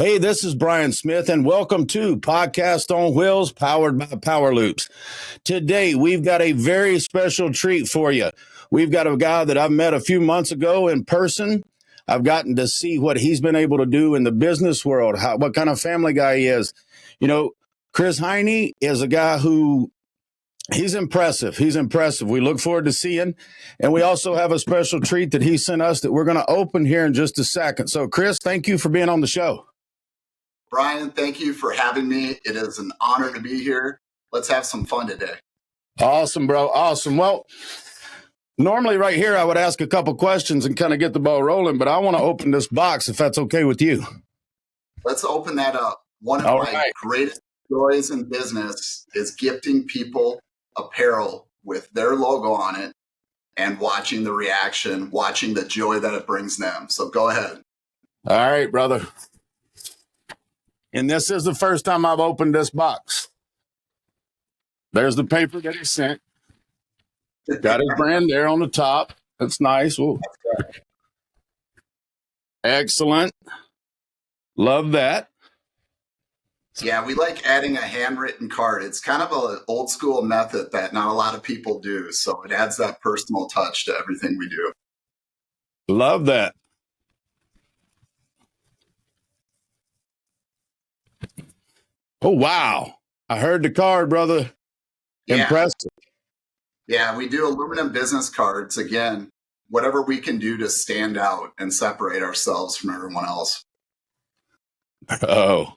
Hey, this is Brian Smith, and welcome to Podcast on Wheels, powered by Power Loops. Today, we've got a very special treat for you. We've got a guy that I've met a few months ago in person. I've gotten to see what he's been able to do in the business world, what kind of family guy he is. You know, Chris Heine is a guy who he's impressive. He's impressive. We look forward to seeing. And we also have a special treat that he sent us that we're going to open here in just a second. So, Chris, thank you for being on the show. Brian, thank you for having me. It is an honor to be here. Let's have some fun today. Awesome, bro. Awesome. Well, normally right here, I would ask a couple questions and kind of get the ball rolling, but I want to open this box if that's okay with you. Let's open that up. One of my greatest joys in business is gifting people apparel with their logo on it and watching the reaction, watching the joy that it brings them. So go ahead. All right, brother. And this is the first time I've opened this box. There's the paper that he sent. Got his brand there on the top. That's nice. Ooh. Excellent. Love that. Yeah, we like adding a handwritten card. It's kind of an old school method that not a lot of people do. So it adds that personal touch to everything we do. Love that. Oh, wow. I heard the card, brother. Yeah. Impressive. Yeah, we do aluminum business cards. Again, whatever we can do to stand out and separate ourselves from everyone else. Oh.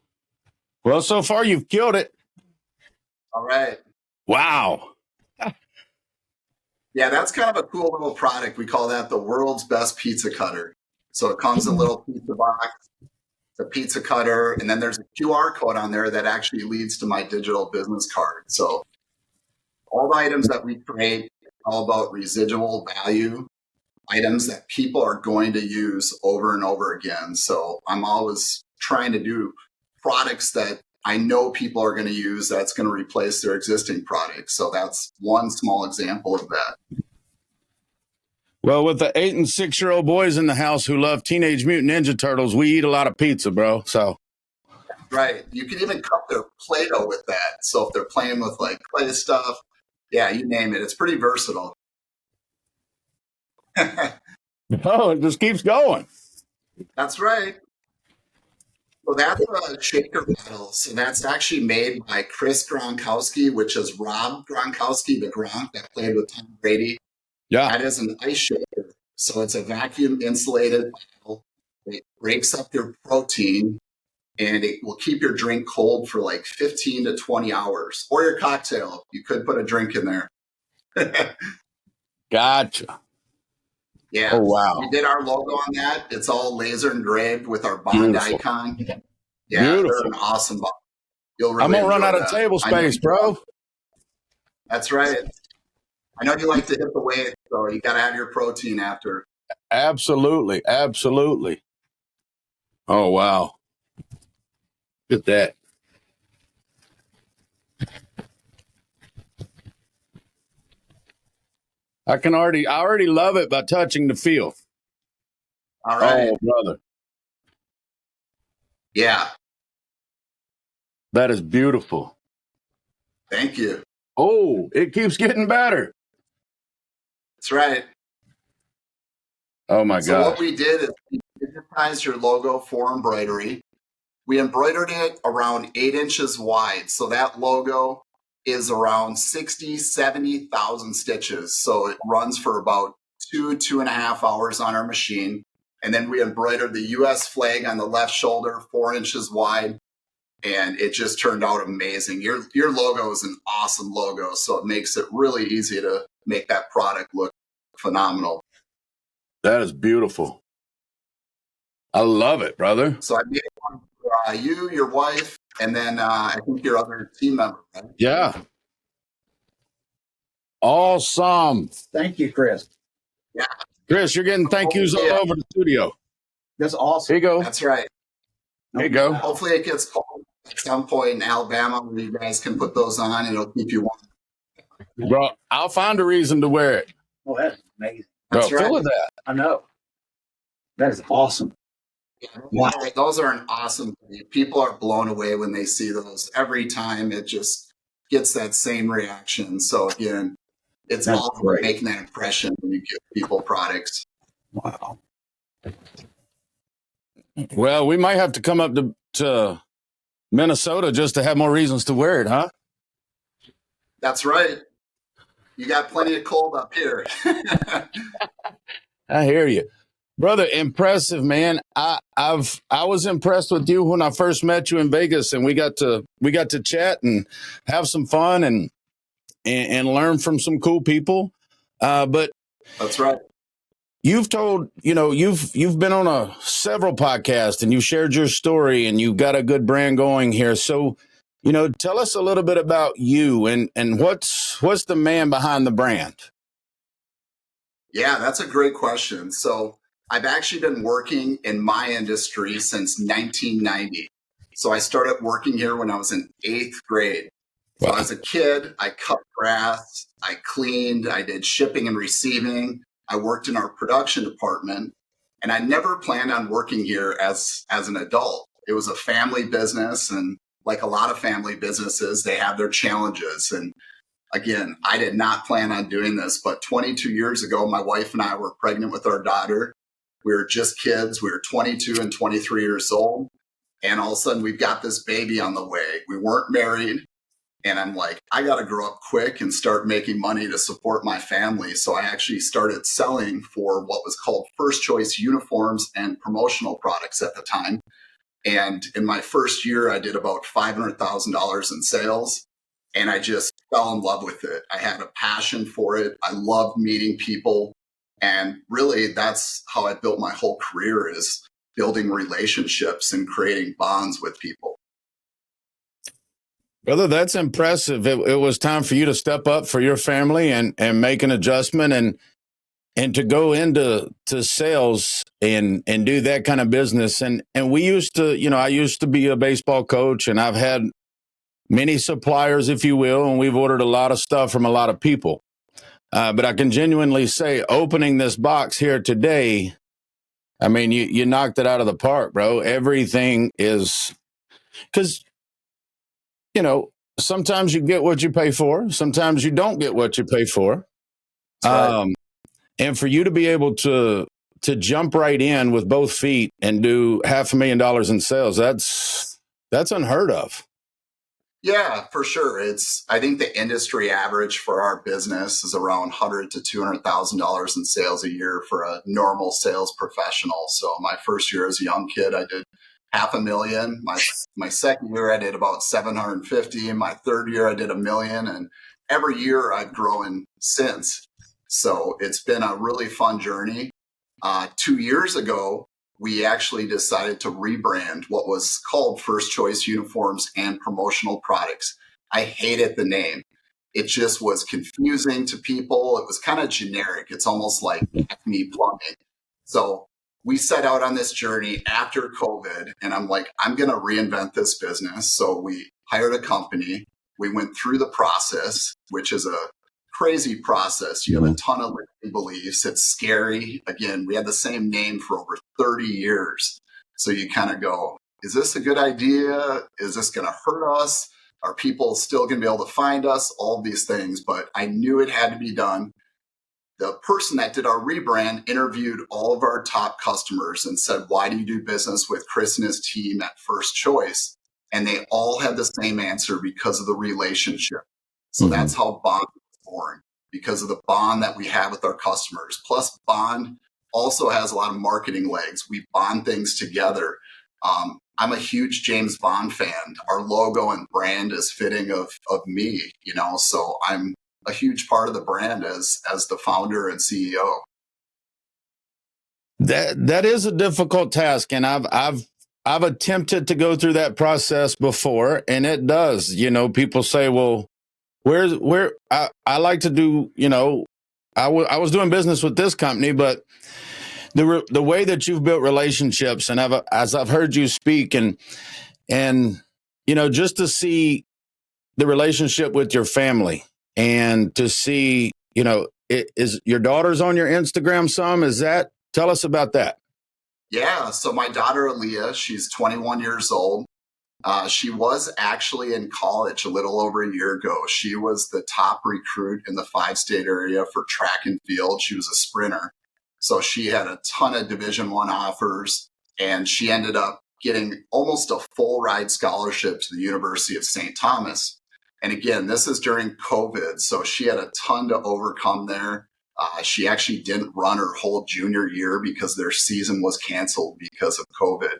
Well, so far you've killed it. All right. Wow. Yeah, that's kind of a cool little product. We call that the world's best pizza cutter. So it comes in a little pizza box, the pizza cutter, and then there's a QR code on there that actually leads to my digital business card. So all the items that we create are all about residual value, items that people are going to use over and over again. So I'm always trying to do products that I know people are going to use that's going to replace their existing products. So that's one small example of that. Well, with the 8 and 6-year-old boys in the house who love Teenage Mutant Ninja Turtles, we eat a lot of pizza, bro. So, right. You can even cut their Play-Doh with that. So if they're playing with like clay stuff, yeah, you name it. It's pretty versatile. oh, it just keeps going. That's right. So that's a shaker bottle. So that's actually made by Chris Gronkowski, which is Rob Gronkowski, the Gronk that played with Tom Brady. Yeah. That is an ice shaker. So it's a vacuum insulated bottle. It breaks up your protein and it will keep your drink cold for like 15 to 20 hours. Or your cocktail. You could put a drink in there. Gotcha. Yeah. Oh, wow. We did our logo on that. It's all laser engraved with our Bond icon. Yeah, Beautiful. they're an awesome bottle. You'll really I'm going to run out of that. table space, bro. That's right. I know you like to hit the weight, so you got to have your protein after. Absolutely. Absolutely. Oh, wow. Look at that. I already love it by touching the feel. All right. Oh, brother. Yeah. That is beautiful. Thank you. Oh, it keeps getting better. That's right. Oh, my God. So what we did is we digitized your logo for embroidery. We embroidered it around 8 inches wide. So that logo is around 60, 70,000 stitches. So it runs for about 2.5 hours on our machine. And then we embroidered the U.S. flag on the left shoulder, 4 inches wide. And it just turned out amazing. Your logo is an awesome logo. So it makes it really easy to make that product look phenomenal. That is beautiful. I love it, brother. So I made one for you, your wife, and then I think your other team member, right? Yeah. Awesome. Thank you, Chris. Yeah. Chris, you're getting thank yous all over the studio. That's awesome. Here you go. That's right. Here you go. Hopefully it gets cold at some point in Alabama where you guys can put those on and it'll keep you warm. Bro, I'll find a reason to wear it. Oh, that's amazing. Bro, That's right. feel of that. I know. That is awesome. Wow. Those are an awesome thing. People are blown away when they see those. Every time it just gets that same reaction. So again, it's That's all about great. making that impression when you give people products. Wow. Well, we might have to come up to Minnesota just to have more reasons to wear it, huh? That's right. You got plenty of cold up here. I hear you. Brother, impressive, man. I was impressed with you when I first met you in Vegas, and we got to chat and have some fun and learn from some cool people. But That's right. you've told, you've been on several podcasts and you've shared your story and you've got a good brand going here. So, tell us a little bit about you and what's the man behind the brand. Yeah, that's a great question. So I've actually been working in my industry since 1990. So I started working here when I was in 8th grade. So Wow. as a kid, I cut grass, I cleaned, I did shipping and receiving. I worked in our production department, and I never planned on working here as an adult. It was a family business, and like a lot of family businesses, they have their challenges. And again, I did not plan on doing this, but 22 years ago, my wife and I were pregnant with our daughter. We were just kids. We were 22 and 23 years old. And all of a sudden, we've got this baby on the way. We weren't married. And I'm like, I got to grow up quick and start making money to support my family. So I actually started selling for what was called first choice uniforms and promotional products at the time. And in my first year, I did about $500,000 in sales. And I just fell in love with it. I had a passion for it. I loved meeting people. And really, that's how I built my whole career, is building relationships and creating bonds with people. Brother, that's impressive. It was time for you to step up for your family and make an adjustment and to go into sales and do that kind of business. And we used to, I used to be a baseball coach, and I've had many suppliers, if you will, and we've ordered a lot of stuff from a lot of people. But I can genuinely say, opening this box here today, I mean, you knocked it out of the park, bro. Everything is, because sometimes you get what you pay for. Sometimes you don't get what you pay for. Right. And for you to be able to jump right in with both feet and do $500,000 in sales, that's unheard of. Yeah, for sure. I think the industry average for our business is around $100,000 to $200,000 in sales a year for a normal sales professional. So my first year as a young kid, I did $500,000. My second year, I did about 750. My third year, I did $1 million. And every year I've grown since. So it's been a really fun journey. 2 years ago, we actually decided to rebrand what was called First Choice Uniforms and Promotional Products. I hated the name. It just was confusing to people. It was kind of generic. It's almost like Acme Plumbing. So we set out on this journey after COVID, and I'm like, I'm going to reinvent this business. So we hired a company. We went through the process, which is a crazy process. You have a ton of limiting beliefs. It's scary. Again, we had the same name for over 30 years. So you kind of go, is this a good idea? Is this going to hurt us? Are people still going to be able to find us? All these things. But I knew it had to be done. The person that did our rebrand interviewed all of our top customers and said, why do you do business with Chris and his team at First Choice? And they all had the same answer: because of the relationship. So that's how Bond was born, because of the bond that we have with our customers. Plus, Bond also has a lot of marketing legs. We bond things together. I'm a huge James Bond fan. Our logo and brand is fitting of me, so I'm a huge part of the brand as the founder and CEO. That is a difficult task, and I've attempted to go through that process before, and it does. People say, "Well, where?" I like to do. I was doing business with this company, but the way that you've built relationships, and as I've heard you speak, and just to see the relationship with your family, and to see, is your daughter's on your Instagram some? Is that? Tell us about that. Yeah. So my daughter, Aaliyah, she's 21 years old. She was actually in college a little over a year ago. She was the top recruit in the 5-state area for track and field. She was a sprinter. So she had a ton of Division I offers, and she ended up getting almost a full ride scholarship to the University of St. Thomas. And again, this is during COVID. So she had a ton to overcome there. She actually didn't run her whole junior year because their season was canceled because of COVID.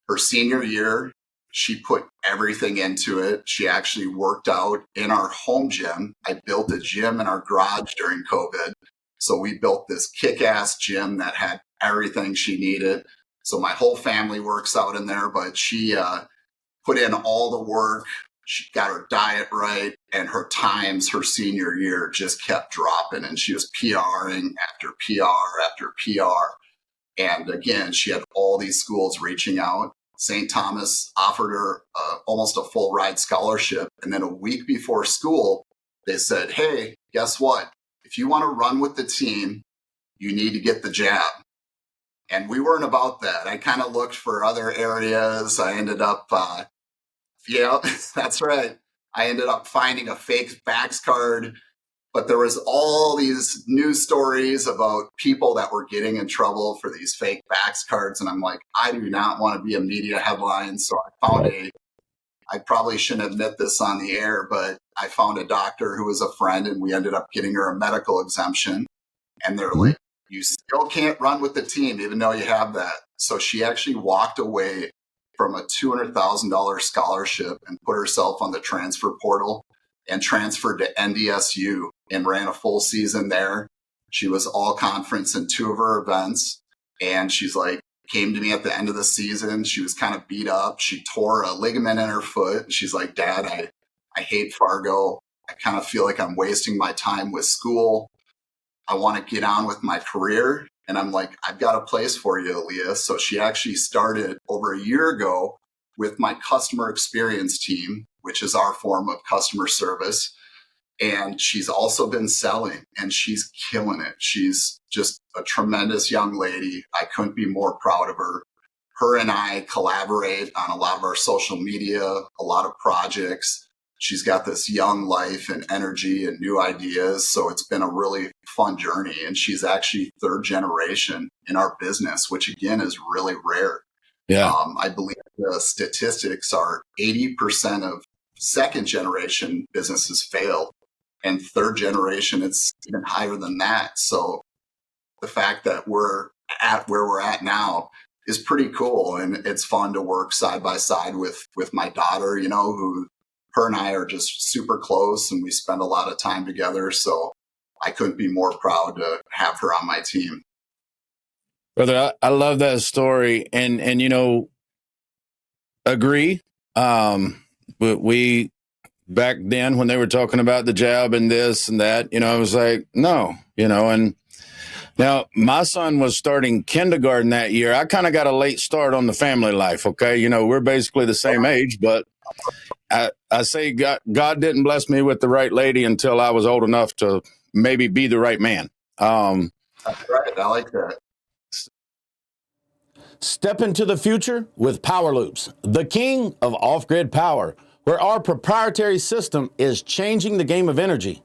Her senior year, she put everything into it. She actually worked out in our home gym. I built a gym in our garage during COVID. So we built this kick-ass gym that had everything she needed. So my whole family works out in there, but she put in all the work. She got her diet right, and her times her senior year just kept dropping. And she was PRing after PR after PR. And again, she had all these schools reaching out. St. Thomas offered her almost a full ride scholarship. And then a week before school, they said, hey, guess what? If you want to run with the team, you need to get the jab. And we weren't about that. I kind of looked for other areas. I ended up, yeah, that's right. I ended up finding a fake Vax card. But there was all these news stories about people that were getting in trouble for these fake Vax cards. And I'm like, I do not want to be a media headline. So I probably shouldn't admit this on the air, but I found a doctor who was a friend, and we ended up getting her a medical exemption. And they're like, you still can't run with the team, even though you have that. So she actually walked away from a $200,000 scholarship and put herself on the transfer portal and transferred to NDSU and ran a full season there. She was all conference in 2 of her events. And she's like, came to me at the end of the season. She was kind of beat up. She tore a ligament in her foot. She's like, Dad, I hate Fargo. I kind of feel like I'm wasting my time with school. I want to get on with my career. And I'm like, I've got a place for you, Aaliyah. So she actually started over a year ago with my customer experience team, which is our form of customer service. And she's also been selling, and she's killing it. She's just a tremendous young lady. I couldn't be more proud of her. Her and I collaborate on a lot of our social media, a lot of projects. She's got this young life and energy and new ideas. So it's been a really fun journey. And she's actually 3rd generation in our business, which again is really rare. Yeah. I believe the statistics are 80% of 2nd generation businesses fail, and 3rd generation, it's even higher than that. So the fact that we're at where we're at now is pretty cool. And it's fun to work side by side with my daughter, you know, who her and I are just super close, and we spend a lot of time together. So I couldn't be more proud to have her on my team. Brother, I love that story, and you know, agree. But we back then when they were talking about the jab and this and that, you know, I was like, no, you know. And now my son was starting kindergarten that year. I kind of got a late start on the family life. Okay, you know, we're basically the same age, but I say God didn't bless me with the right lady until I was old enough to maybe be the right man. That's right. I like that. Step into the future with Power Loops, the king of off-grid power, where our proprietary system is changing the game of energy.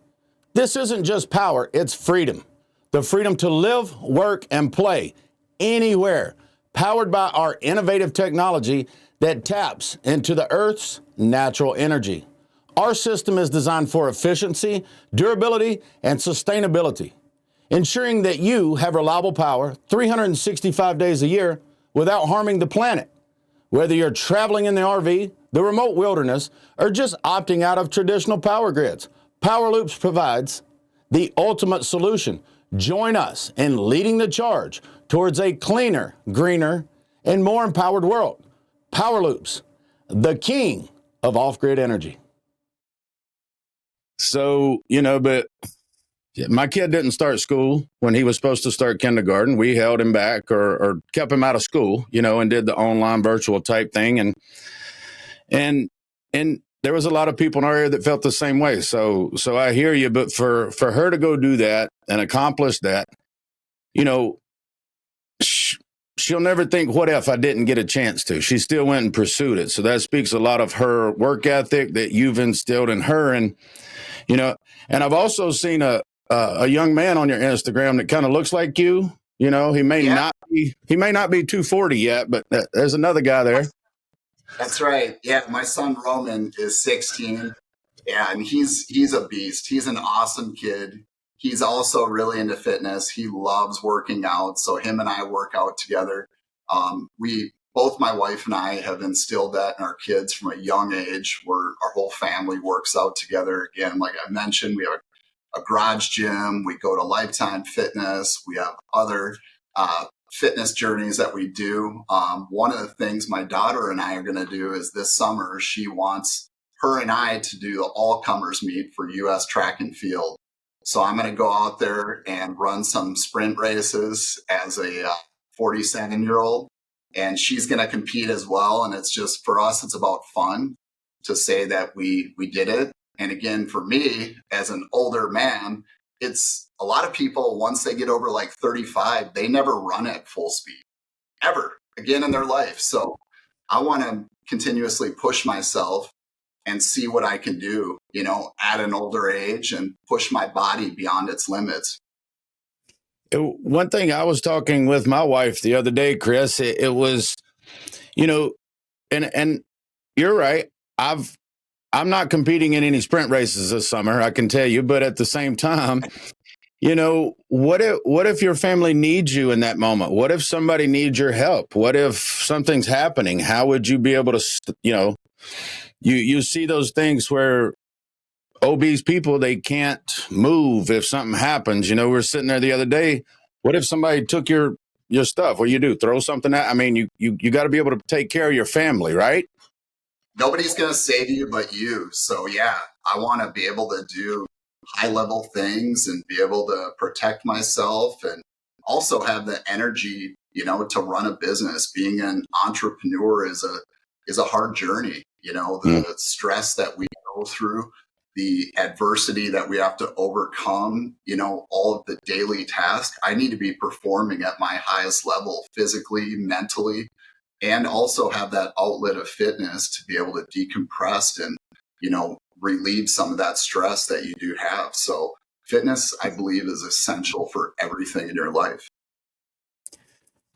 This isn't just power, it's freedom. The freedom to live, work, and play anywhere, powered by our innovative technology that taps into the Earth's natural energy. Our system is designed for efficiency, durability, and sustainability, ensuring that you have reliable power 365 days a year without harming the planet. Whether you're traveling in the RV, the remote wilderness, or just opting out of traditional power grids, Power Loops provides the ultimate solution. Join us in leading the charge towards a cleaner, greener, and more empowered world. Power Loops, the king of off-grid energy. So, you know, but my kid didn't start school when he was supposed to start kindergarten. We held him back or kept him out of school, you know, and did the online virtual type thing. And there was a lot of people in our area that felt the same way. So I hear you, but for her to go do that and accomplish that, you know, she'll never think, what if I didn't get a chance to? She still went and pursued it. So that speaks a lot of her work ethic that you've instilled in her. And, you know, and I've also seen a young man on your Instagram that kind of looks like you. You know, he may Yeah, not be 240 yet, but there's another guy there. that's right. Yeah, my son Roman is 16. Yeah, and he's a beast. He's an awesome kid. He's also really into fitness. He loves working out. So him and I work out together. We both, my wife and I, have instilled that in our kids from a young age, where our whole family works out together. Again, like I mentioned, we have a garage gym. We go to Lifetime Fitness. We have other fitness journeys that we do. One of the things my daughter and I are going to do is this summer, she wants her and I to do the all comers meet for US track and field. So I'm going to go out there and run some sprint races as a 47-year-old, and she's going to compete as well. And it's just, for us, it's about fun to say that we did it. And again, for me, as an older man, it's a lot of people, once they get over like 35, they never run at full speed ever again in their life. So I want to continuously push myself and see what I can do, you know, at an older age, and push my body beyond its limits. One thing, I was talking with my wife the other day, Chris, it was, you know, and you're right. I'm not competing in any sprint races this summer, I can tell you, but at the same time, you know, what if your family needs you in that moment? What if somebody needs your help? What if something's happening? How would you be able to, you know, you see those things where obese people, they can't move if something happens. You know, we were sitting there the other day. What if somebody took your stuff? What do you do? Throw something at? I mean, you got to be able to take care of your family, right? Nobody's going to save you but you. So yeah, I want to be able to do high level things and be able to protect myself, and also have the energy, you know, to run a business. Being an entrepreneur is a hard journey. You know, the stress that we go through, the adversity that we have to overcome, you know, all of the daily tasks. I need to be performing at my highest level, physically, mentally, and also have that outlet of fitness to be able to decompress and, you know, relieve some of that stress that you do have. So fitness, I believe, is essential for everything in your life.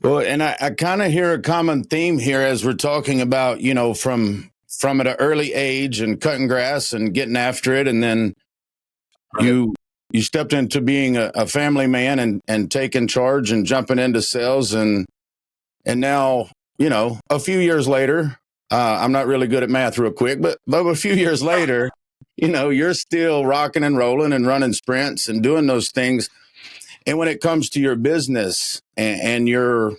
Well, and I kind of hear a common theme here as we're talking about, you know, from at an early age and cutting grass and getting after it, and then Right. you stepped into being a family man and taking charge and jumping into sales, and now, you know, a few years later, I'm not really good at math real quick, but a few years later, you know, you're still rocking and rolling and running sprints and doing those things. And when it comes to your business and your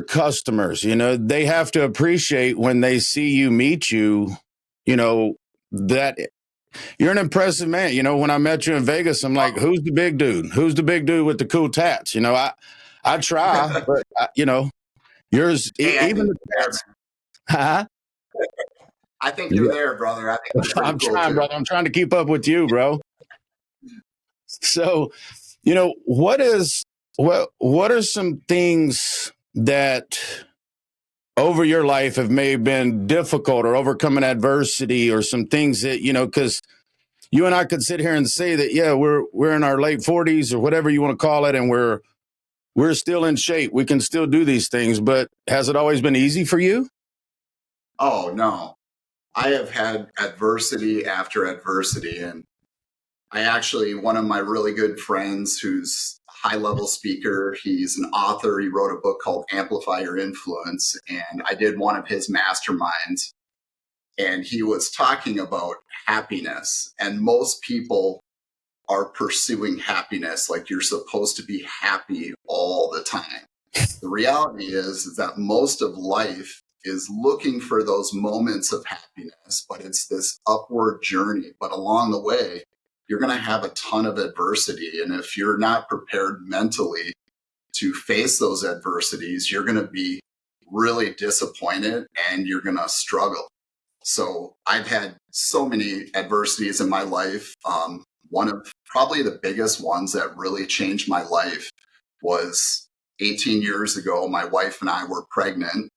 customers, you know, they have to appreciate when they see you meet you, you know, that you're an impressive man. You know, when I met you in Vegas, I'm like, who's the big dude? Who's the big dude with the cool tats? You know, I try, but you know, yours, Hey, I even think the you're there, tats. man. Huh? I think you're Yeah. there, brother. I think that's pretty I'm cool trying, too. brother. I'm trying to keep up with you, bro. So, you know, what are some things that over your life have may have been difficult, or overcoming adversity, or some things that, you know, because you and I could sit here and say that, yeah, we're in our late 40s or whatever you want to call it, and we're still in shape. We can still do these things, but has it always been easy for you? Oh, no. I have had adversity after adversity. And I actually, one of my really good friends who's a high level speaker, he's an author. He wrote a book called Amplify Your Influence. And I did one of his masterminds. And he was talking about happiness. And most people are pursuing happiness like you're supposed to be happy all the time. The reality is that most of life is looking for those moments of happiness, but it's this upward journey. But along the way, you're going to have a ton of adversity. And if you're not prepared mentally to face those adversities, you're going to be really disappointed and you're going to struggle. So I've had so many adversities in my life. One of probably the biggest ones that really changed my life was 18 years ago, my wife and I were pregnant.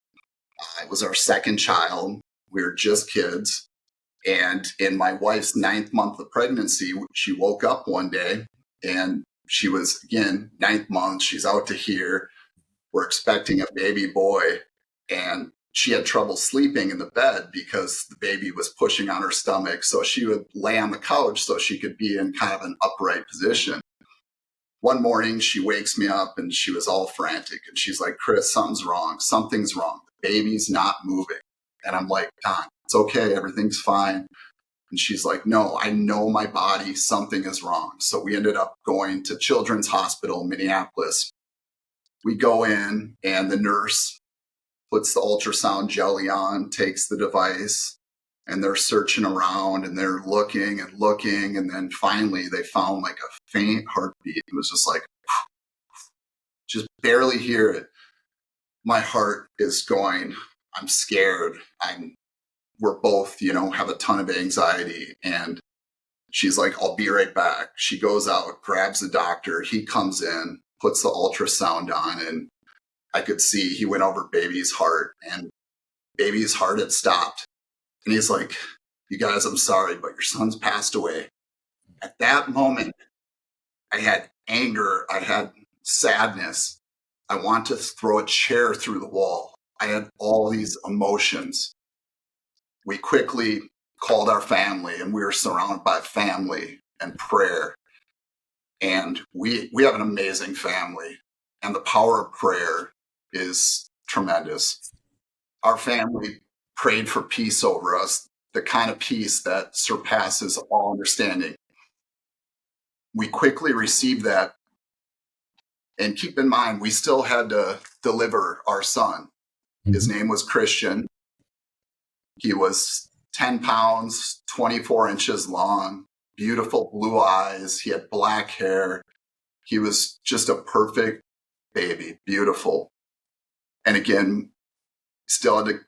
It was our second child. We were just kids. And in my wife's 9th month of pregnancy, she woke up one day and she was, again, 9th month. She's out to here. We're expecting a baby boy. And she had trouble sleeping in the bed because the baby was pushing on her stomach. So she would lay on the couch so she could be in kind of an upright position. One morning, she wakes me up and she was all frantic. And she's like, Chris, something's wrong. Something's wrong. The baby's not moving. And I'm like, Don, it's okay. Everything's fine. And she's like, no, I know my body. Something is wrong. So we ended up going to Children's Hospital, Minneapolis. We go in and the nurse puts the ultrasound jelly on, takes the device, and they're searching around and they're looking and looking. And then finally they found like a faint heartbeat. It was just like, just barely hear it. My heart is going, I'm scared. We're both, have a ton of anxiety. And she's like, I'll be right back. She goes out, grabs the doctor. He comes in, puts the ultrasound on, and I could see he went over baby's heart and baby's heart had stopped. And he's like, you guys, I'm sorry, but your son's passed away. At that moment, I had anger. I had sadness. I want to throw a chair through the wall. I had all these emotions. We quickly called our family and we were surrounded by family and prayer. And we have an amazing family and the power of prayer is tremendous. Our family prayed for peace over us, the kind of peace that surpasses all understanding. We quickly received that. And keep in mind, we still had to deliver our son. His name was Christian. He was 10 pounds, 24 inches long, beautiful blue eyes. He had black hair. He was just a perfect baby, beautiful. And again,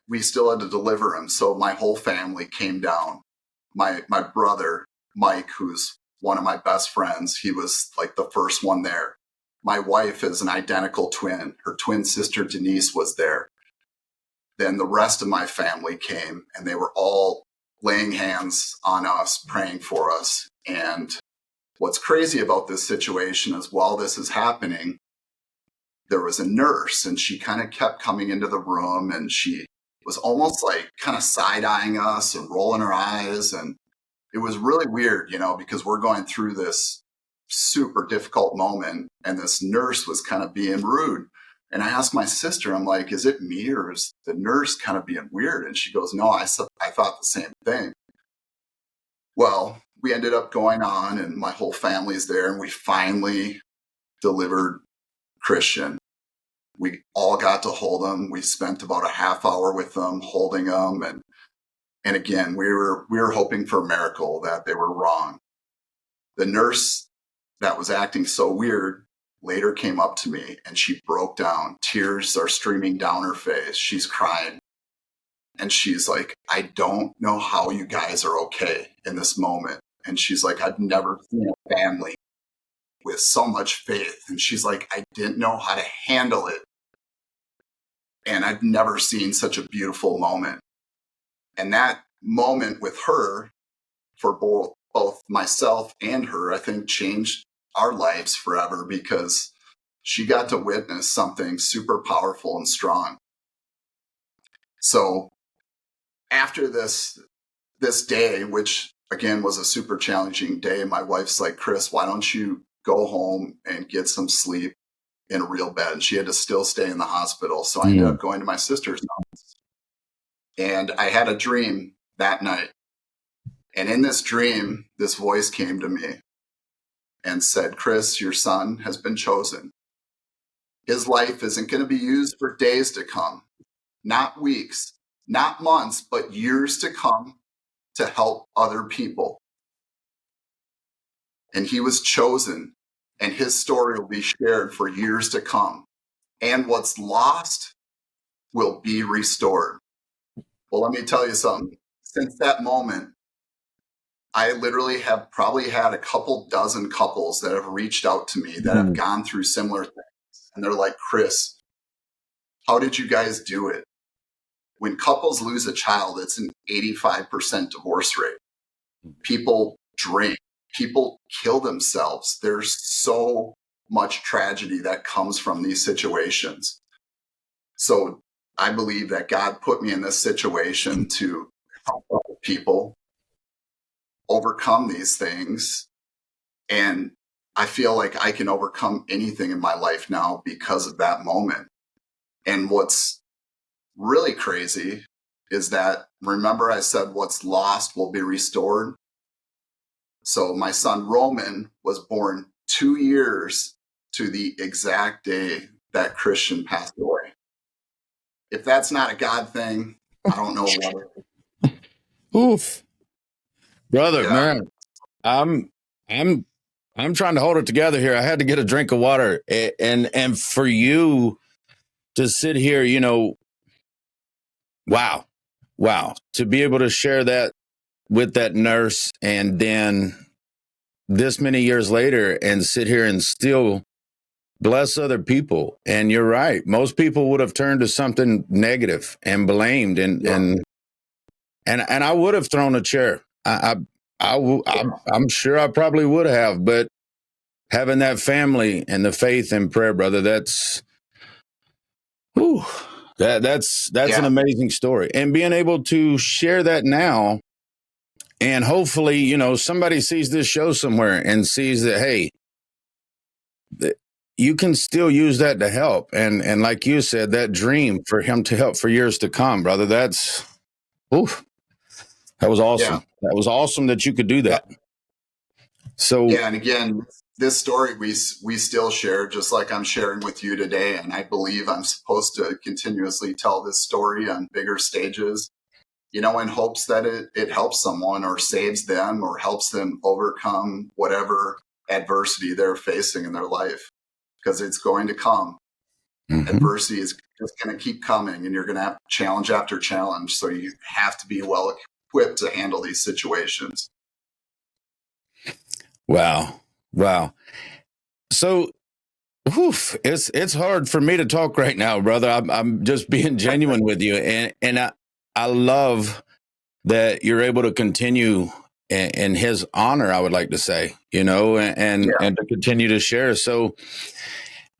we still had to deliver him. So my whole family came down. My brother, Mike, who's one of my best friends, he was like the first one there. My wife is an identical twin. Her twin sister, Denise, was there. Then the rest of my family came and they were all laying hands on us, praying for us. And what's crazy about this situation is while this is happening, there was a nurse and she kind of kept coming into the room and she was almost like kind of side-eyeing us and rolling her eyes. And it was really weird, because we're going through this super difficult moment and this nurse was kind of being rude. And I asked my sister, I'm like, is it me or is the nurse kind of being weird? And she goes, no, I thought the same thing. Well, we ended up going on and my whole family's there and we finally delivered Christian. We all got to hold him. We spent about a half hour with them, holding him. And again, we were hoping for a miracle that they were wrong. The nurse that was acting so weird later came up to me and she broke down. Tears are streaming down her face. She's crying. And she's like, I don't know how you guys are okay in this moment. And she's like, I've never seen a family with so much faith. And she's like, I didn't know how to handle it. And I've never seen such a beautiful moment. And that moment with her, for both myself and her, I think changed our lives forever because she got to witness something super powerful and strong. So after this day, which again was a super challenging day, my wife's like, Chris, why don't you go home and get some sleep in a real bed? And she had to still stay in the hospital. So I ended up going to my sister's house. And I had a dream that night. And in this dream, this voice came to me and said, Chris, your son has been chosen. His life isn't going to be used for days to come, not weeks, not months, but years to come to help other people. And he was chosen, and his story will be shared for years to come. And what's lost will be restored. Well, let me tell you something. Since that moment, I literally have probably had a couple dozen couples that have reached out to me that have gone through similar things. And they're like, Chris, how did you guys do it? When couples lose a child, it's an 85% divorce rate. People drink, people kill themselves. There's so much tragedy that comes from these situations. So I believe that God put me in this situation to help other people overcome these things. And I feel like I can overcome anything in my life now because of that moment. And what's really crazy is that, remember I said what's lost will be restored? So my son Roman was born 2 years to the exact day that Christian passed away. If that's not a God thing, I don't know what. Oof, brother, Yeah. man, I'm I'm trying to hold it together here. I had to get a drink of water, and for you to sit here, wow, to be able to share that with that nurse, and then this many years later, and sit here and still bless other people. And you're right. Most people would have turned to something negative and blamed, and I would have thrown a chair. I'm sure I probably would have, but having that family and the faith and prayer, brother, whew, that's an amazing story. And being able to share that now, and hopefully, somebody sees this show somewhere and sees that, hey, you can still use that to help. And like you said, that dream for him to help for years to come, brother, oof, that was awesome. Yeah. That was awesome that you could do that. So Yeah, and again, this story we still share, just like I'm sharing with you today. And I believe I'm supposed to continuously tell this story on bigger stages, in hopes that it helps someone or saves them or helps them overcome whatever adversity they're facing in their life, because it's going to come. Adversity is just going to keep coming, and you're going to have challenge after challenge. So you have to be well equipped to handle these situations. Wow. So, it's hard for me to talk right now, brother. I'm just being genuine with you, and I love that you're able to continue in his honor. I would like to say, and to continue to share. So,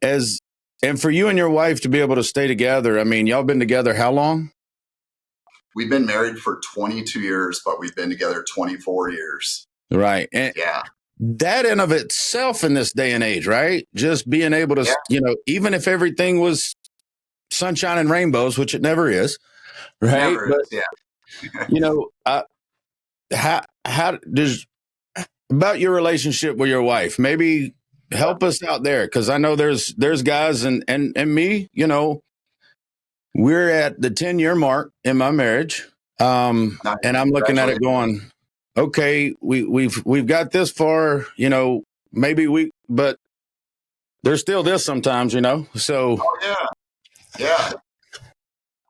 and for you and your wife to be able to stay together. I mean, y'all been together how long? We've been married for 22 years, but we've been together 24 years. Right. And that in of itself in this day and age, right? Just being able to, even if everything was sunshine and rainbows, which it never is, right? Never But, is, how does, about your relationship with your wife, maybe help us out there. Cause I know there's guys and me, we're at the 10-year mark in my marriage. And I'm looking at it going, okay, we've got this far, but there's still this sometimes, so. Oh, yeah.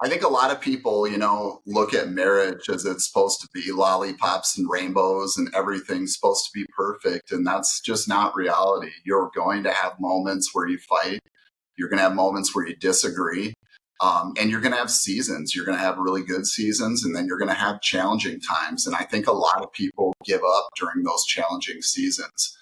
I think a lot of people, look at marriage as it's supposed to be lollipops and rainbows and everything's supposed to be perfect. And that's just not reality. You're going to have moments where you fight. You're going to have moments where you disagree. And you're going to have seasons. You're going to have really good seasons, and then you're going to have challenging times. And I think a lot of people give up during those challenging seasons.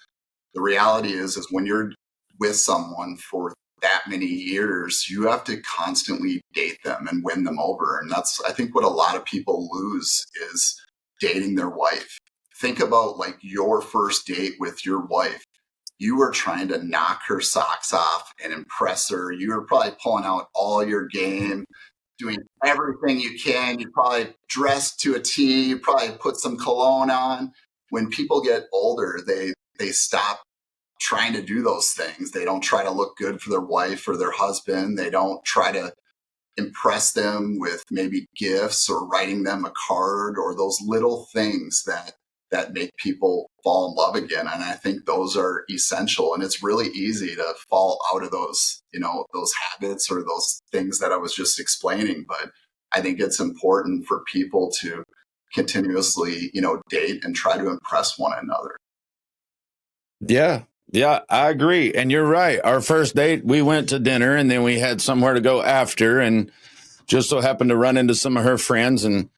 The reality is when you're with someone for that many years, you have to constantly date them and win them over. And that's, I think, what a lot of people lose is dating their wife. Think about like your first date with your wife. You were trying to knock her socks off and impress her. You were probably pulling out all your game, doing everything you can. You probably dressed to a T. You probably put some cologne on. When people get older, they stop trying to do those things. They don't try to look good for their wife or their husband. They don't try to impress them with maybe gifts or writing them a card or those little things that make people fall in love again. And I think those are essential. And it's really easy to fall out of those, those habits or those things that I was just explaining. But I think it's important for people to continuously, date and try to impress one another. Yeah. Yeah, I agree. And you're right. Our first date, we went to dinner and then we had somewhere to go after, and just so happened to run into some of her friends. And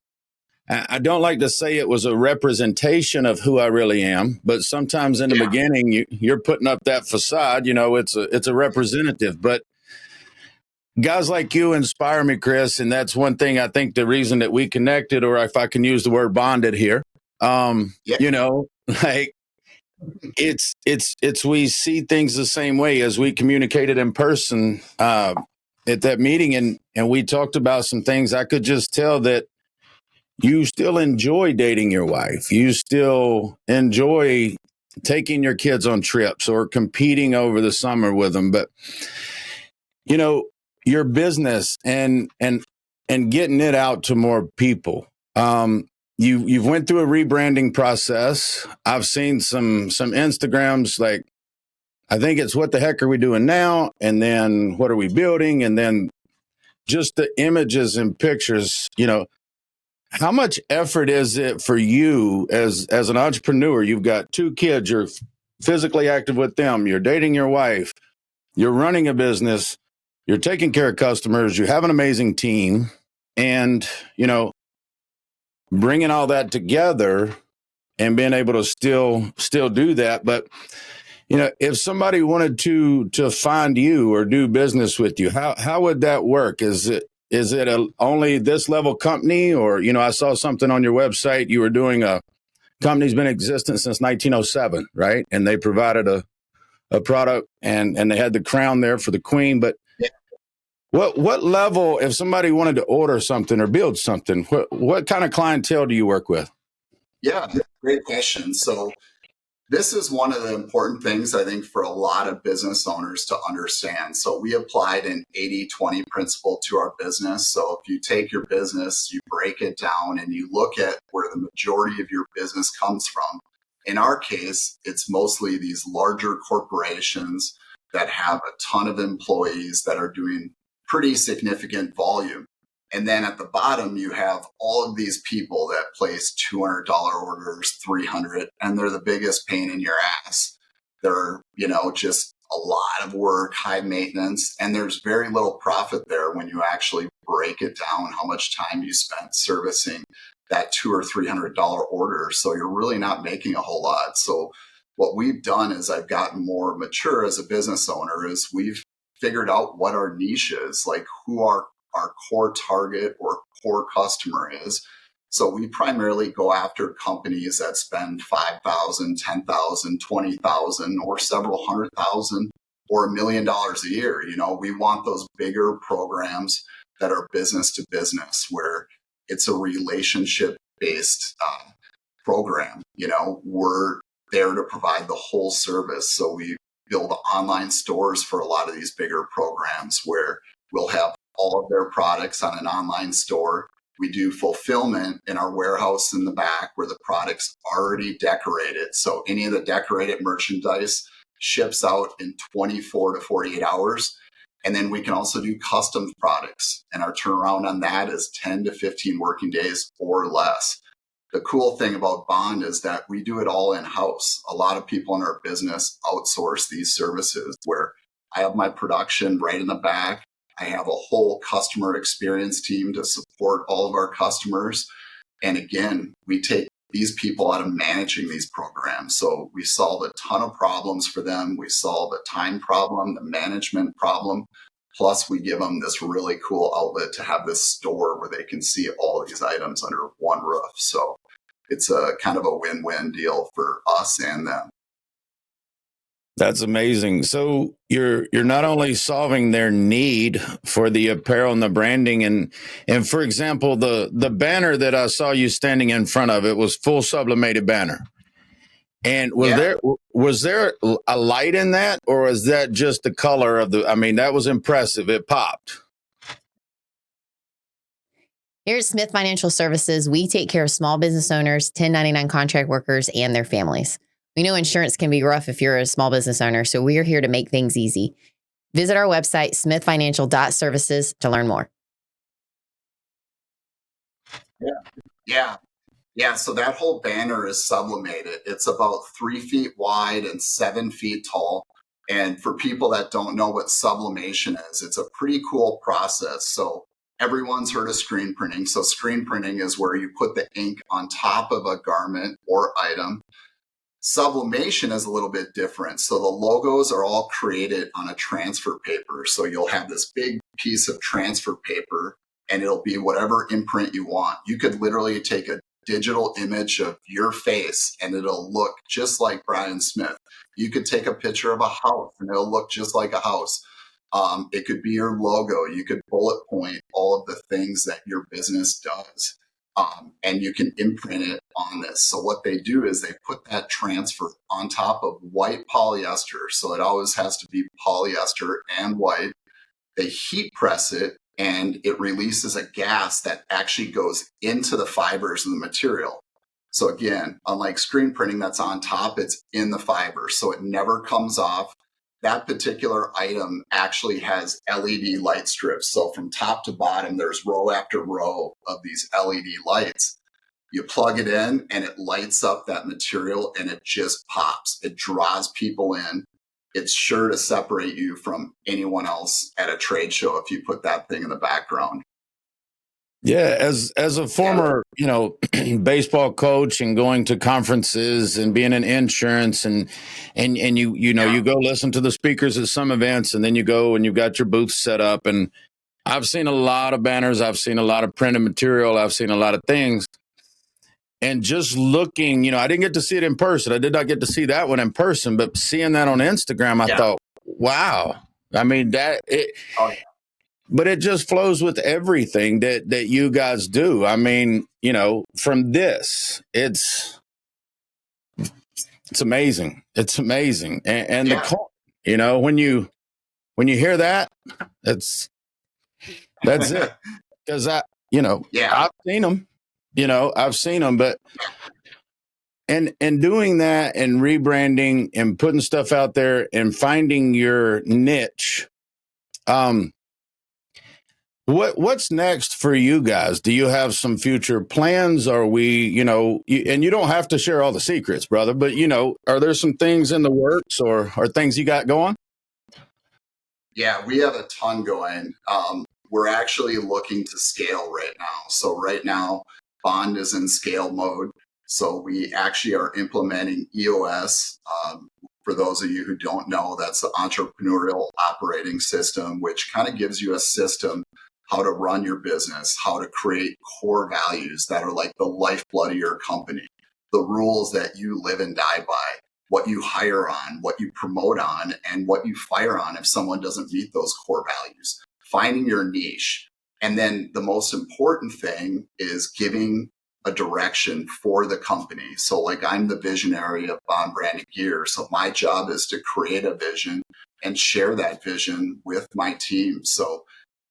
I don't like to say it was a representation of who I really am, but sometimes in the Yeah. beginning, you're putting up that facade, it's a representative. But guys like you inspire me, Chris. And that's one thing I think the reason that we connected, or if I can use the word bonded here, Yeah. like, it's we see things the same way as we communicated in person at that meeting, and we talked about some things. I could just tell that you still enjoy dating your wife. You still enjoy taking your kids on trips or competing over the summer with them. But you know, your business and getting it out to more people. You've went through a rebranding process. I've seen some Instagrams, like, I think it's what the heck are we doing now? And then what are we building? And then just the images and pictures, how much effort is it for you as an entrepreneur? You've got two kids, you're physically active with them, you're dating your wife, you're running a business, you're taking care of customers, you have an amazing team, and, bringing all that together and being able to still do that. But if somebody wanted to find you or do business with you, how would that work? Is it only this level company, or I saw something on your website, you were doing a company's been in existence since 1907, right? And they provided a product, and they had the crown there for the queen. But what level, if somebody wanted to order something or build something, what kind of clientele do you work with? Yeah. Great question. So this is one of the important things I think for a lot of business owners to understand. So we applied an 80-20 principle to our business. So if you take your business, you break it down and you look at where the majority of your business comes from. In our case, it's mostly these larger corporations that have a ton of employees that are doing pretty significant volume. And then at the bottom, you have all of these people that place $200 orders, 300, and they're the biggest pain in your ass. They're, just a lot of work, high maintenance, and there's very little profit there when you actually break it down how much time you spent servicing that $200 or $300 order. So you're really not making a whole lot. So what we've done as I've gotten more mature as a business owner is we've figured out what our niche is, like who our core target or core customer is. So we primarily go after companies that spend 5,000, 10,000, 20,000, or several hundred thousand or $1 million a year. We want those bigger programs that are business to business, where it's a relationship based program. We're there to provide the whole service. So we build online stores for a lot of these bigger programs where we'll have all of their products on an online store. We do fulfillment in our warehouse in the back where the product's already decorated. So any of the decorated merchandise ships out in 24 to 48 hours. And then we can also do custom products. And our turnaround on that is 10 to 15 working days or less. The cool thing about Bond is that we do it all in-house. A lot of people in our business outsource these services, where I have my production right in the back. I have a whole customer experience team to support all of our customers. And again, we take these people out of managing these programs. So we solve a ton of problems for them. We solve the time problem, the management problem. Plus, we give them this really cool outlet to have this store where they can see all these items under one roof. So it's a kind of a win-win deal for us and them. That's amazing. So you're not only solving their need for the apparel and the branding, and for example, the banner that I saw you standing in front of, it was full sublimated banner. And was there a light in that, or was that just the color of the? I mean, that was impressive. It popped. Here at Smith Financial Services, we take care of small business owners, 1099 contract workers, and their families. We know insurance can be rough if you're a small business owner, so we are here to make things easy. Visit our website, smithfinancial.services, to learn more. Yeah. Yeah, so that whole banner is sublimated. It's about 3 feet wide and 7 feet tall. And for people that don't know what sublimation is, it's a pretty cool process. So everyone's heard of screen printing. So screen printing is where you put the ink on top of a garment or item. Sublimation is a little bit different. So the logos are all created on a transfer paper. So you'll have this big piece of transfer paper and it'll be whatever imprint you want. You could literally take a digital image of your face and it'll look just like Brian Smith. You could take a picture of a house and it'll look just like a house. It could be your logo. You could bullet point all of the things that your business does. And you can imprint it on this. So what they do is they put that transfer on top of white polyester. So it always has to be polyester and white. They heat press it and it releases a gas that actually goes into the fibers of the material. So again, unlike screen printing that's on top, it's in the fiber. So it never comes off. That particular item actually has LED light strips. So from top to bottom, there's row after row of these LED lights. You plug it in and it lights up that material and it just pops. It draws people in. It's sure to separate you from anyone else at a trade show if you put that thing in the background. Yeah, as a former, baseball coach and going to conferences and being in insurance and you go listen to the speakers at some events and then you go and you've got your booth set up, and I've seen a lot of banners, I've seen a lot of printed material, I've seen a lot of things. And just looking, I didn't get to see it in person. I did not get to see that one in person, but seeing that on Instagram, I thought, wow. I mean, but it just flows with everything that you guys do. I mean, from this, it's amazing. It's amazing. And the when you hear that, that's it. Because I've seen them, I've seen them, but and doing that and rebranding and putting stuff out there and finding your niche, what's next for you guys? Do you have some future plans? Are we, and you don't have to share all the secrets, brother, but are there some things in the works or things you got going? Yeah, we have a ton going. We're actually looking to scale right now. So right now, Bond is in scale mode. So we actually are implementing EOS. For those of you who don't know, that's the entrepreneurial operating system, which kind of gives you a system how to run your business, how to create core values that are like the lifeblood of your company, the rules that you live and die by, what you hire on, what you promote on, and what you fire on if someone doesn't meet those core values. Finding your niche. And then the most important thing is giving a direction for the company. So like I'm the visionary of Bond Branded Gear. So my job is to create a vision and share that vision with my team. So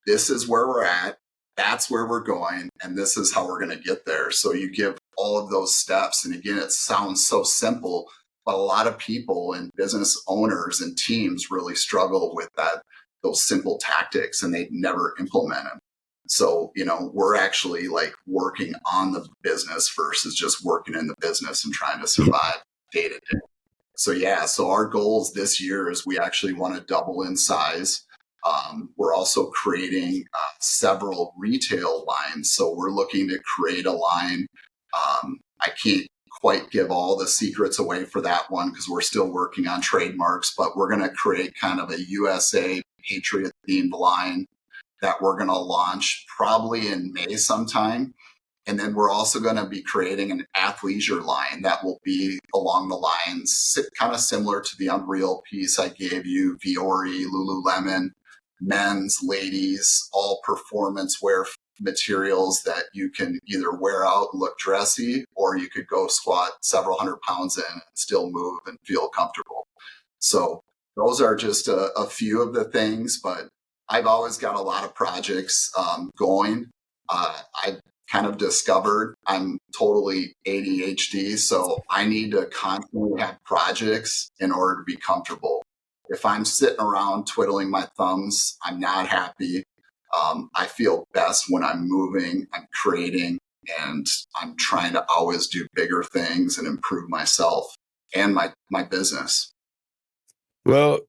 this is where we're at. That's where we're going. And this is how we're going to get there. So you give all of those steps. And again, it sounds so simple, but a lot of people and business owners and teams really struggle with those simple tactics, and they never implement them. So, we're actually like working on the business versus just working in the business and trying to survive day to day. So our goals this year is we actually want to double in size. We're also creating several retail lines. So we're looking to create a line. I can't quite give all the secrets away for that one because we're still working on trademarks, but we're going to create kind of a USA Patriot themed line that we're going to launch probably in May sometime. And then we're also going to be creating an athleisure line that will be along the lines kind of similar to the Unreal piece I gave you, Viore, Lululemon, men's, ladies, all performance wear materials that you can either wear out and look dressy, or you could go squat several hundred pounds in and still move and feel comfortable. So those are just a few of the things, but I've always got a lot of projects going. I kind of discovered I'm totally ADHD, so I need to constantly have projects in order to be comfortable. If I'm sitting around twiddling my thumbs, I'm not happy. I feel best when I'm moving, I'm creating, and I'm trying to always do bigger things and improve myself and my business. Well,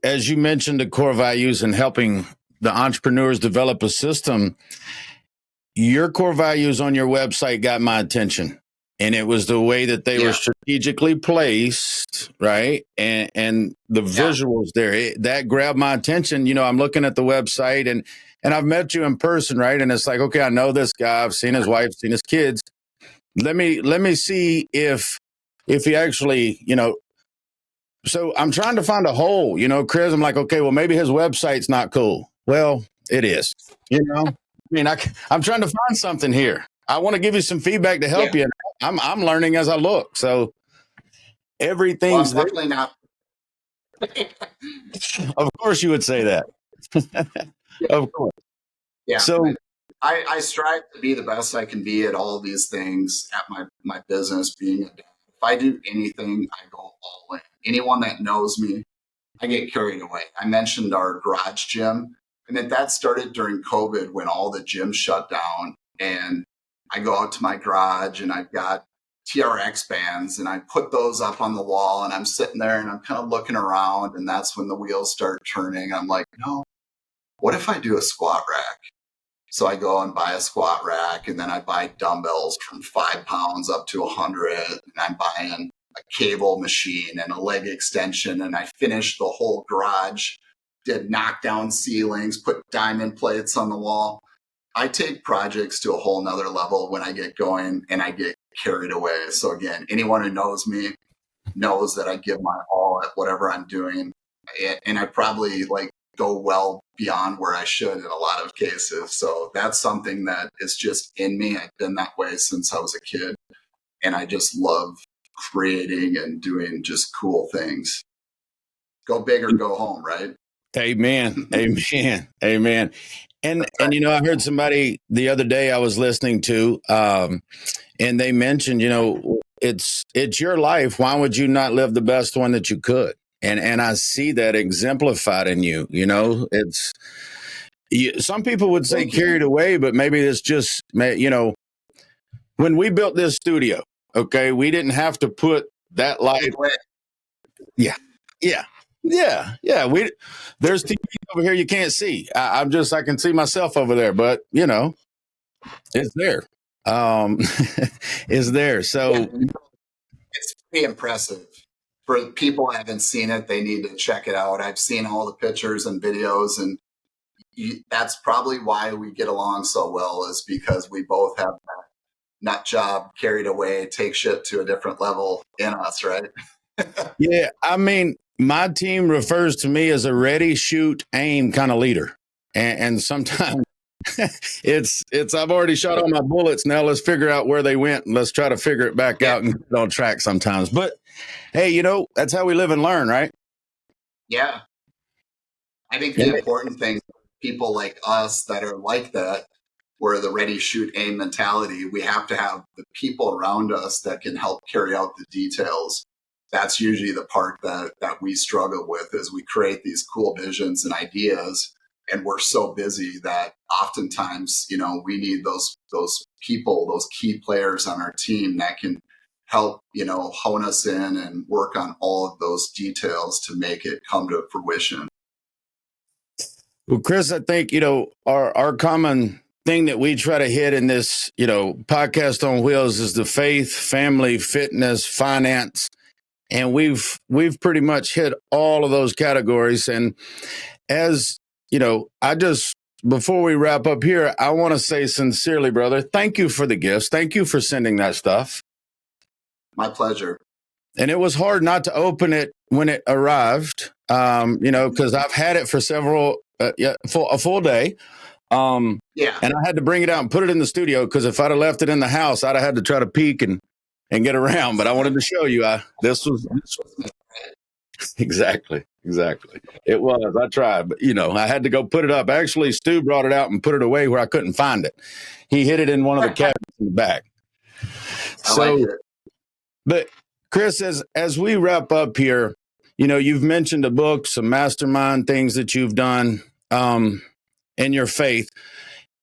as you mentioned, the core values and helping the entrepreneurs develop a system, your core values on your website got my attention. And it was the way that they were strategically placed, right? And the visuals there, that grabbed my attention. I'm looking at the website and I've met you in person, right? And it's like, okay, I know this guy. I've seen his wife, seen his kids. Let me see if he actually, so I'm trying to find a hole, Chris. I'm like, okay, well, maybe his website's not cool. Well, it is, I'm trying to find something here. I want to give you some feedback to help you. I'm learning as I look. So everything's definitely not. Of course you would say that. Of course. Yeah. So I strive to be the best I can be at all these things at my business. Being a dad, if I do anything, I go all in. Anyone that knows me, I get carried away. I mentioned our garage gym, and that started during COVID when all the gyms shut down. And I go out to my garage and I've got TRX bands and I put those up on the wall and I'm sitting there and I'm kind of looking around, and that's when the wheels start turning. I'm like, no, what if I do a squat rack? So I go and buy a squat rack, and then I buy dumbbells from 5 pounds up to 100, and I'm buying a cable machine and a leg extension, and I finished the whole garage, did knockdown ceilings, put diamond plates on the wall. I take projects to a whole nother level when I get going, and I get carried away. So again, anyone who knows me knows that I give my all at whatever I'm doing, and I probably go well beyond where I should in a lot of cases. So that's something that is just in me. I've been that way since I was a kid, and I just love creating and doing just cool things. Go big or go home, right? Amen. Amen. Amen. And I heard somebody the other day I was listening to, and they mentioned, it's your life. Why would you not live the best one that you could? And I see that exemplified in you. Some people would say carried away, but maybe it's just, when we built this studio, okay, we didn't have to put that light. Yeah. There's TV over here you can't see. I can see myself over there, but it's there. It's there. So it's pretty impressive. For people who haven't seen it, they need to check it out. I've seen all the pictures and videos, and that's probably why we get along so well, is because we both have that nut job, carried away, take shit to a different level in us, right? Yeah, my team refers to me as a ready, shoot, aim kind of leader. And sometimes it's I've already shot all my bullets. Now let's figure out where they went and let's try to figure it back out and get on track sometimes. But hey, that's how we live and learn, right? Yeah. I think the important thing, people like us that are like that, where the ready, shoot, aim mentality, we have to have the people around us that can help carry out the details. That's usually the part that we struggle with, is we create these cool visions and ideas, and we're so busy that oftentimes, we need those people, those key players on our team that can help, hone us in and work on all of those details to make it come to fruition. Well, Chris, I think, our common thing that we try to hit in this, podcast on wheels is the faith, family, fitness, finance. And we've pretty much hit all of those categories. And as before we wrap up here, I want to say sincerely, brother, thank you for the gifts. Thank you for sending that stuff. My pleasure. And it was hard not to open it when it arrived, because I've had it for a full day. And I had to bring it out and put it in the studio, because if I'd have left it in the house, I'd have had to try to peek and get around. But I wanted to show you, this was exactly. It was. I tried, but I had to go put it up. Actually, Stu brought it out and put it away where I couldn't find it. He hid it in one of the cabinets in the back. I like it. But Chris, as we wrap up here, you've mentioned a book, some mastermind things that you've done, in your faith.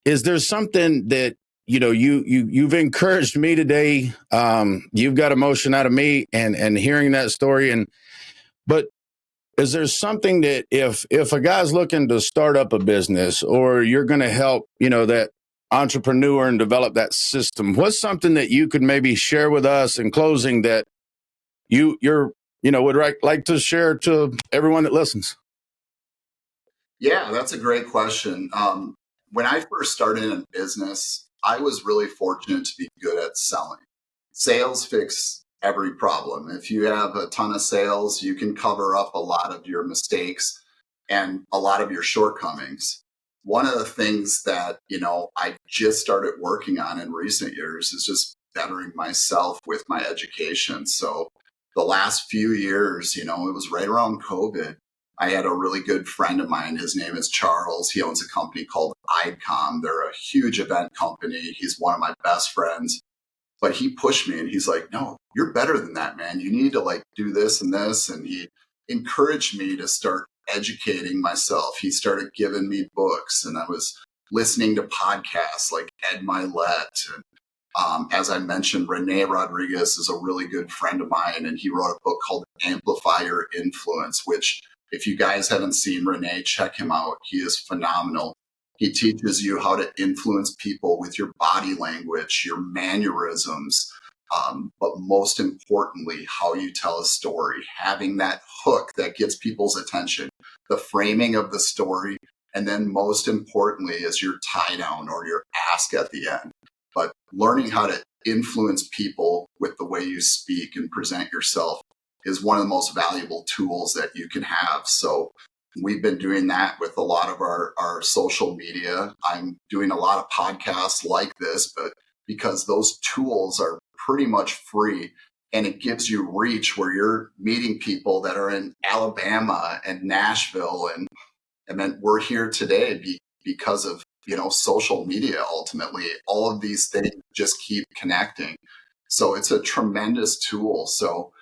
Is there something that you've encouraged me today. You've got emotion out of me and hearing that story. But is there something that if a guy's looking to start up a business, or you're going to help, that entrepreneur and develop that system, what's something that you could maybe share with us in closing that you're would like to share to everyone that listens? Yeah, that's a great question. When I first started in business, I was really fortunate to be good at selling. Sales fix every problem. If you have a ton of sales, you can cover up a lot of your mistakes and a lot of your shortcomings. One of the things that, I just started working on in recent years is just bettering myself with my education. So the last few years, it was right around COVID. I had a really good friend of mine. His name is Charles. He owns a company called ICOM. They're a huge event company. He's one of my best friends. But he pushed me and he's like, no, you're better than that, man. You need to do this and this. And he encouraged me to start educating myself. He started giving me books, and I was listening to podcasts like Ed Milet. And as I mentioned, Rene Rodriguez is a really good friend of mine, and he wrote a book called Amplify Your Influence, which if you guys haven't seen Rene, check him out. He is phenomenal. He teaches you how to influence people with your body language, your mannerisms, but most importantly, how you tell a story, having that hook that gets people's attention, the framing of the story, and then most importantly is your tie down or your ask at the end. But learning how to influence people with the way you speak and present yourself is one of the most valuable tools that you can have. So we've been doing that with a lot of our social media. I'm doing a lot of podcasts like this, but because those tools are pretty much free and it gives you reach where you're meeting people that are in Alabama and Nashville. And then we're here today because of, social media. Ultimately, all of these things just keep connecting. So it's a tremendous tool. So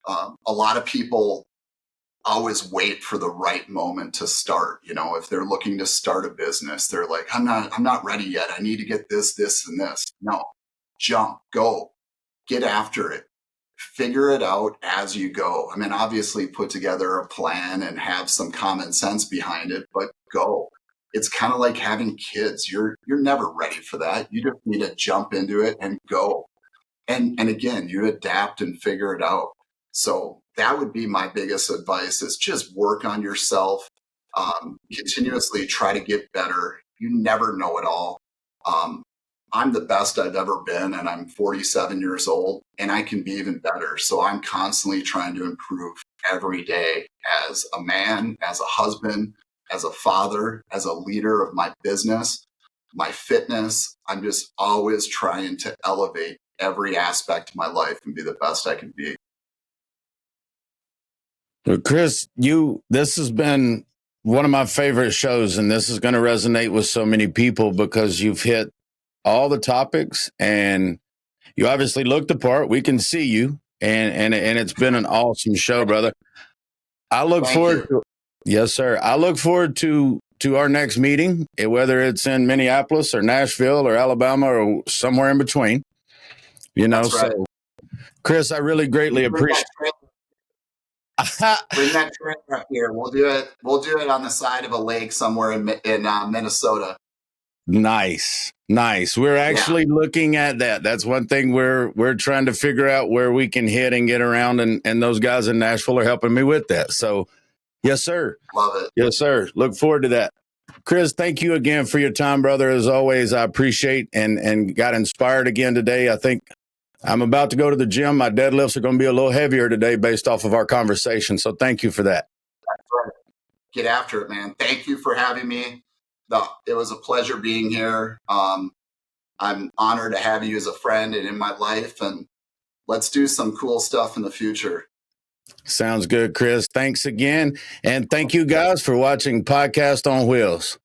a lot of people always wait for the right moment to start. If they're looking to start a business, they're like, I'm not ready yet. I need to get this, and this. No, jump, go, get after it, figure it out as you go. I mean, obviously put together a plan and have some common sense behind it, but go. It's kind of like having kids. You're never ready for that. You just need to jump into it and go. And again, you adapt and figure it out. So that would be my biggest advice, is just work on yourself, continuously try to get better. You never know it all. I'm the best I've ever been, and I'm 47 years old, and I can be even better. So I'm constantly trying to improve every day as a man, as a husband, as a father, as a leader of my business, my fitness. I'm just always trying to elevate every aspect of my life and be the best I can be. Well, Chris, this has been one of my favorite shows, and this is going to resonate with so many people because you've hit all the topics and you obviously look the part. We can see you, and it's been an awesome show, brother. I look forward to, yes, sir. I look forward to our next meeting, whether it's in Minneapolis or Nashville or Alabama or somewhere in between. That's right. So Chris, I really greatly appreciate. Bring that trailer up here. We'll do it. We'll do it on the side of a lake somewhere in Minnesota. Nice. We're actually looking at that. That's one thing we're trying to figure out where we can hit and get around, and those guys in Nashville are helping me with that. So, yes, sir. Love it. Yes, sir. Look forward to that. Chris, thank you again for your time, brother. As always, I appreciate and got inspired again today. I think I'm about to go to the gym. My deadlifts are going to be a little heavier today based off of our conversation. So thank you for that. That's right. Get after it, man. Thank you for having me. It was a pleasure being here. I'm honored to have you as a friend and in my life, and let's do some cool stuff in the future. Sounds good, Chris. Thanks again. And thank you guys for watching Podcast on Wheels.